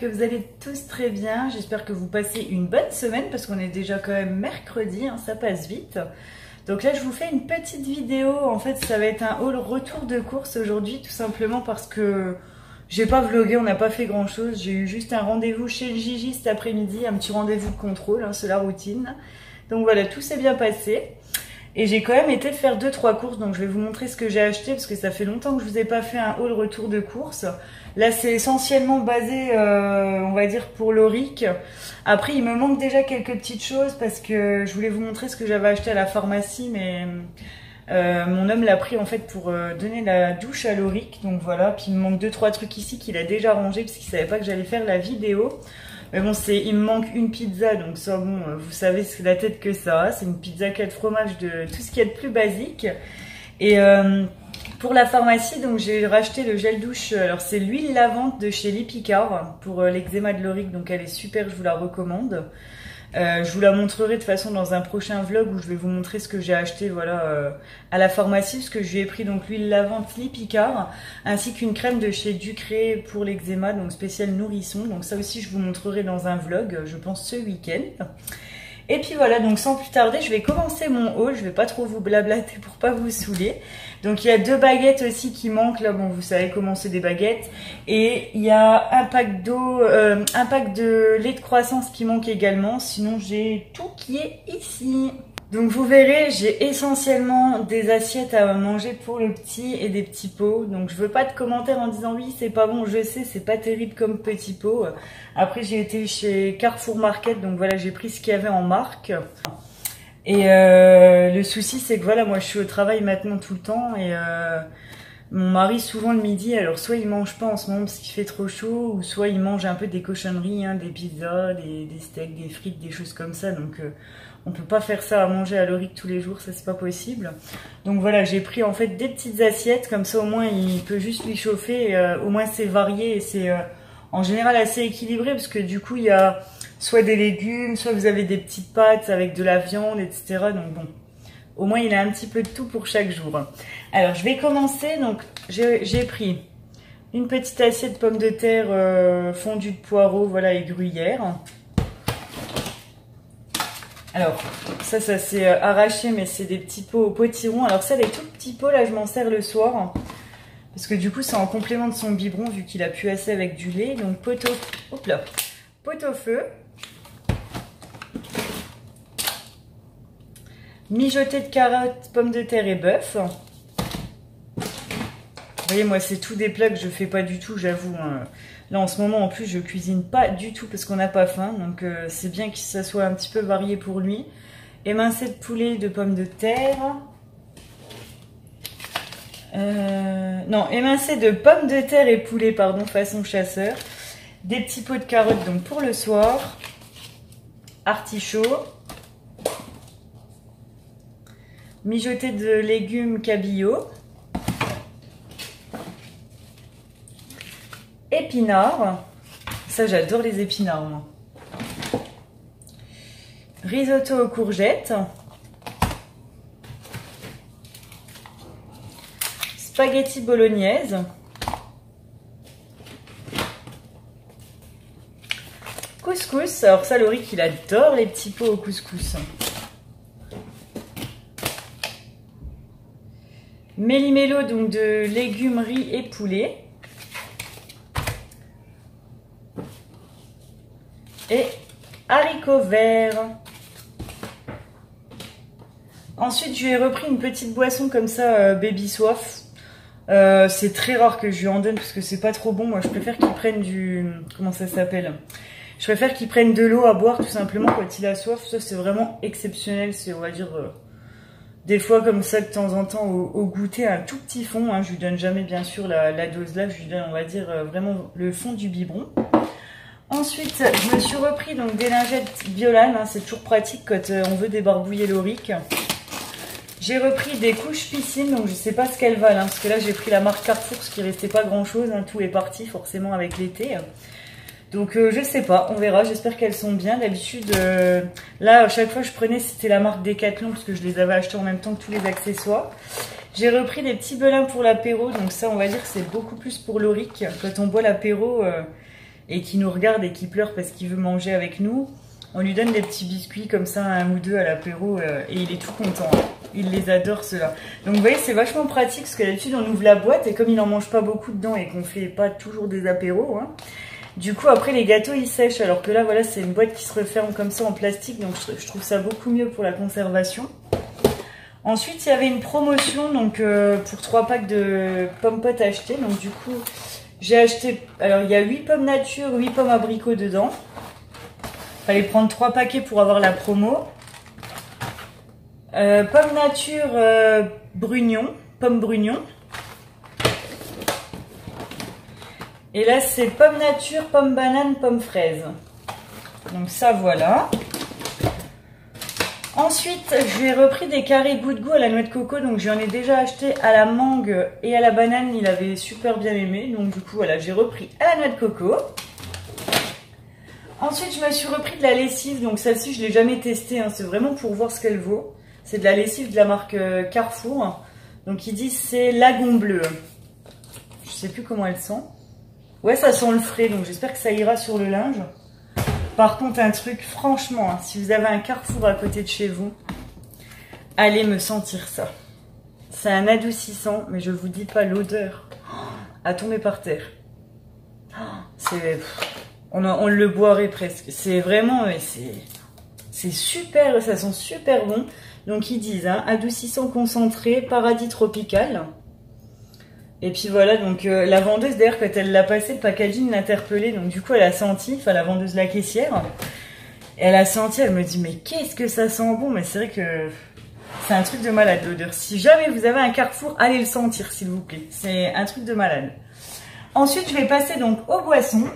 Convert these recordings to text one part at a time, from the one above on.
que vous allez tous très bien. J'espère que vous passez une bonne semaine parce qu'on est déjà quand même mercredi, hein, ça passe vite. Donc là, je vous fais une petite vidéo. En fait, ça va être un haul retour de course aujourd'hui, tout simplement parce que j'ai pas vlogué, on n'a pas fait grand chose. J'ai eu juste un rendez-vous chez le Gigi cet après-midi, un petit rendez-vous de contrôle, hein, c'est la routine. Donc voilà, tout s'est bien passé. Et j'ai quand même été faire 2-3 courses, donc je vais vous montrer ce que j'ai acheté parce que ça fait longtemps que je vous ai pas fait un haul retour de course. Là, c'est essentiellement basé, on va dire, pour l'Auric. Après, il me manque déjà quelques petites choses parce que je voulais vous montrer ce que j'avais acheté à la pharmacie, mais mon homme l'a pris en fait pour donner la douche à l'Auric. Donc voilà, puis il me manque 2-3 trucs ici qu'il a déjà rangé parce qu'il savait pas que j'allais faire la vidéo. Mais bon, il me manque une pizza, donc ça, bon, vous savez c'est la tête que ça a. C'est une pizza 4 fromages de tout ce qu'il y a de plus basique. Et pour la pharmacie, donc j'ai racheté le gel douche. Alors c'est l'huile lavante de chez Lipicard pour l'eczéma de l'Auric, donc elle est super, je vous la recommande. Je vous la montrerai de toute façon dans un prochain vlog où je vais vous montrer ce que j'ai acheté voilà, à la pharmacie, parce que je lui ai pris donc l'huile lavante Lipicard ainsi qu'une crème de chez Ducré pour l'eczéma, donc spécial nourrisson. Donc ça aussi je vous montrerai dans un vlog, je pense ce week-end. Et puis voilà, donc sans plus tarder, je vais commencer mon haul. Je vais pas trop vous blablater pour pas vous saouler. Donc il y a 2 baguettes aussi qui manquent. Là, bon, vous savez comment c'est des baguettes. Et il y a un pack d'eau, un pack de lait de croissance qui manque également. Sinon, j'ai tout qui est ici. Donc vous verrez, j'ai essentiellement des assiettes à manger pour le petit et des petits pots. Donc je veux pas de commentaires en disant oui c'est pas bon, je sais c'est pas terrible comme petit pot. Après j'ai été chez Carrefour Market, donc voilà j'ai pris ce qu'il y avait en marque. Et le souci c'est que voilà moi je suis au travail maintenant tout le temps et mon mari souvent le midi, alors soit il mange pas en ce moment parce qu'il fait trop chaud, ou soit il mange un peu des cochonneries, hein, des pizzas, des steaks, des frites, des choses comme ça. Donc on peut pas faire ça à manger à l'Auric tous les jours, ça c'est pas possible. Donc voilà, j'ai pris en fait des petites assiettes, comme ça au moins il peut juste lui chauffer, au moins c'est varié et c'est en général assez équilibré parce que du coup il y a soit des légumes, soit vous avez des petites pâtes avec de la viande, etc. Donc bon, au moins il a un petit peu de tout pour chaque jour. Alors je vais commencer, donc j'ai pris une petite assiette de pommes de terre fondues de poireaux, voilà, et gruyère. Alors, ça s'est arraché, mais c'est des petits pots au potiron. Alors ça, les tout petits pots, là, je m'en sers le soir. Parce que du coup, c'est en complément de son biberon, vu qu'il a pu assez avec du lait. Donc, pot au feu. Mijoté de carottes, pommes de terre et bœuf. Vous voyez, moi, c'est tout des plats que je fais pas du tout, j'avoue. Hein. Là, en ce moment, en plus, je cuisine pas du tout parce qu'on n'a pas faim. Donc, c'est bien que ça soit un petit peu varié pour lui. Émincé de poulet, de pommes de terre. Non, émincé de pommes de terre et poulet, pardon, façon chasseur. Des petits pots de carottes, donc pour le soir. Artichaut. Mijoté de légumes cabillaud. Épinards, ça j'adore les épinards moi. Risotto aux courgettes. Spaghetti bolognaise. Couscous, alors ça l'Auric il adore les petits pots au couscous. Méli-mélo, donc de légumes, riz et poulet. Et haricots verts. Ensuite, je lui ai repris une petite boisson comme ça, baby soif. C'est très rare que je lui en donne parce que c'est pas trop bon. Moi, je préfère qu'il prenne du... Comment ça s'appelle? Je préfère qu'il prenne de l'eau à boire tout simplement quand il a soif. Ça, c'est vraiment exceptionnel. C'est, on va dire, des fois comme ça de temps en temps au goûter, un tout petit fond. Hein. Je lui donne jamais, bien sûr, la dose là. Je lui donne, on va dire, vraiment le fond du biberon. Ensuite, je me suis repris donc des lingettes Biolan, hein, c'est toujours pratique quand on veut débarbouiller l'Auric. J'ai repris des couches piscine, donc je sais pas ce qu'elles valent, hein, parce que là j'ai pris la marque Carrefour, parce qu'il restait pas grand chose, hein, tout est parti forcément avec l'été. Donc je sais pas, on verra, j'espère qu'elles sont bien. D'habitude, là à chaque fois je prenais, c'était la marque Decathlon, parce que je les avais achetés en même temps que tous les accessoires. J'ai repris des petits belins pour l'apéro, donc ça on va dire que c'est beaucoup plus pour l'Auric. Quand on boit l'apéro... et qui nous regarde et qui pleure parce qu'il veut manger avec nous, on lui donne des petits biscuits comme ça, un ou deux à l'apéro, et il est tout content. Il les adore ceux-là. Donc vous voyez, c'est vachement pratique parce que d'habitude on ouvre la boîte et comme il n'en mange pas beaucoup dedans et qu'on fait pas toujours des apéros, hein, du coup après les gâteaux ils sèchent, alors que là voilà c'est une boîte qui se referme comme ça en plastique, donc je trouve ça beaucoup mieux pour la conservation. Ensuite il y avait une promotion donc pour 3 packs de pommes potes achetés, donc du coup j'ai acheté, alors il y a 8 pommes nature, 8 pommes abricots dedans. Fallait prendre 3 paquets pour avoir la promo. Pommes nature brugnon, pommes brugnon. Et là c'est pommes nature, pommes banane, pommes fraises. Donc ça voilà. Ensuite j'ai repris des carrés goût de goût à la noix de coco. Donc j'en ai déjà acheté à la mangue et à la banane. Il avait super bien aimé. Donc du coup voilà, j'ai repris à la noix de coco. Ensuite je me suis repris de la lessive. Donc celle-ci je ne l'ai jamais testée, hein. C'est vraiment pour voir ce qu'elle vaut. C'est de la lessive de la marque Carrefour. Donc ils disent c'est lagon bleu. Je sais plus comment elle sent. Ouais, ça sent le frais, donc j'espère que ça ira sur le linge. Par contre, un truc, franchement, hein, si vous avez un Carrefour à côté de chez vous, allez me sentir ça. C'est un adoucissant, mais je vous dis pas l'odeur. À tomber par terre. On le boirait presque. C'est vraiment, c'est super, ça sent super bon. Donc ils disent, hein, adoucissant concentré, paradis tropical. Et puis voilà, donc la vendeuse d'ailleurs quand elle l'a passé, le packaging l'a interpellée. Donc du coup elle a senti, enfin la vendeuse, la caissière, elle a senti, elle me dit mais qu'est-ce que ça sent bon. Mais c'est vrai que c'est un truc de malade l'odeur. Si jamais vous avez un Carrefour, allez le sentir s'il vous plaît. C'est un truc de malade. Ensuite je vais passer donc aux boissons.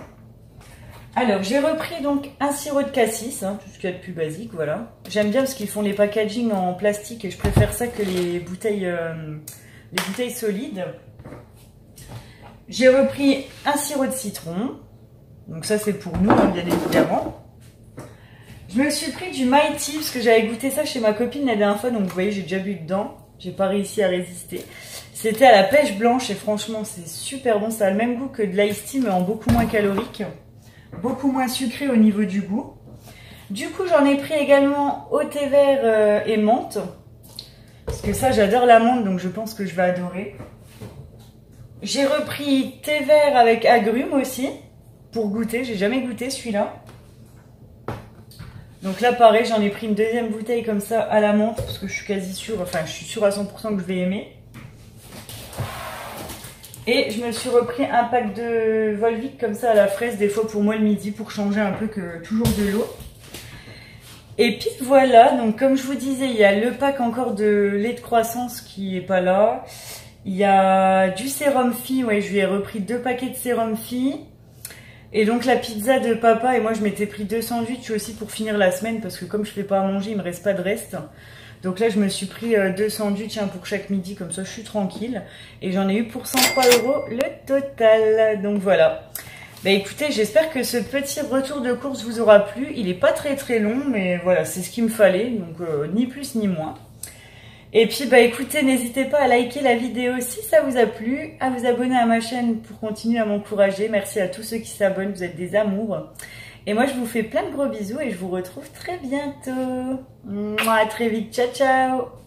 Alors, j'ai repris donc un sirop de cassis, hein, tout ce qu'il y a de plus basique, voilà. J'aime bien parce qu'ils font les packaging en plastique et je préfère ça que les bouteilles solides. J'ai repris un sirop de citron, donc ça c'est pour nous, hein, bien évidemment. Je me suis pris du My Tea parce que j'avais goûté ça chez ma copine la dernière fois, donc vous voyez j'ai déjà bu dedans. J'ai pas réussi à résister. C'était à la pêche blanche et franchement c'est super bon, ça a le même goût que de l'ice tea mais en beaucoup moins calorique. Beaucoup moins sucré au niveau du goût. Du coup, j'en ai pris également au thé vert et menthe. Parce que ça, j'adore la menthe, donc je pense que je vais adorer. J'ai repris thé vert avec agrumes aussi, pour goûter. J'ai jamais goûté celui-là. Donc là, pareil, j'en ai pris une deuxième bouteille comme ça à la menthe, parce que je suis quasi sûre, enfin, je suis sûre à 100% que je vais aimer. Et je me suis repris un pack de Volvic comme ça à la fraise, des fois pour moi le midi, pour changer un peu que toujours de l'eau. Et puis voilà, donc comme je vous disais, il y a le pack encore de lait de croissance qui est pas là. Il y a du sérum Phi, ouais, je lui ai repris 2 paquets de sérum Phi. Et donc la pizza de papa, et moi je m'étais pris 2 sandwichs aussi pour finir la semaine, parce que comme je fais pas à manger, il me reste pas de reste. Donc là, je me suis pris 2 sandwichs, hein, pour chaque midi, comme ça je suis tranquille. Et j'en ai eu pour 103 € le total. Donc voilà. Bah écoutez, j'espère que ce petit retour de course vous aura plu. Il n'est pas très très long, mais voilà, c'est ce qu'il me fallait. Donc ni plus ni moins. Et puis bah écoutez, n'hésitez pas à liker la vidéo si ça vous a plu, à vous abonner à ma chaîne pour continuer à m'encourager. Merci à tous ceux qui s'abonnent, vous êtes des amours. Et moi, je vous fais plein de gros bisous et je vous retrouve très bientôt. À très vite, ciao ciao.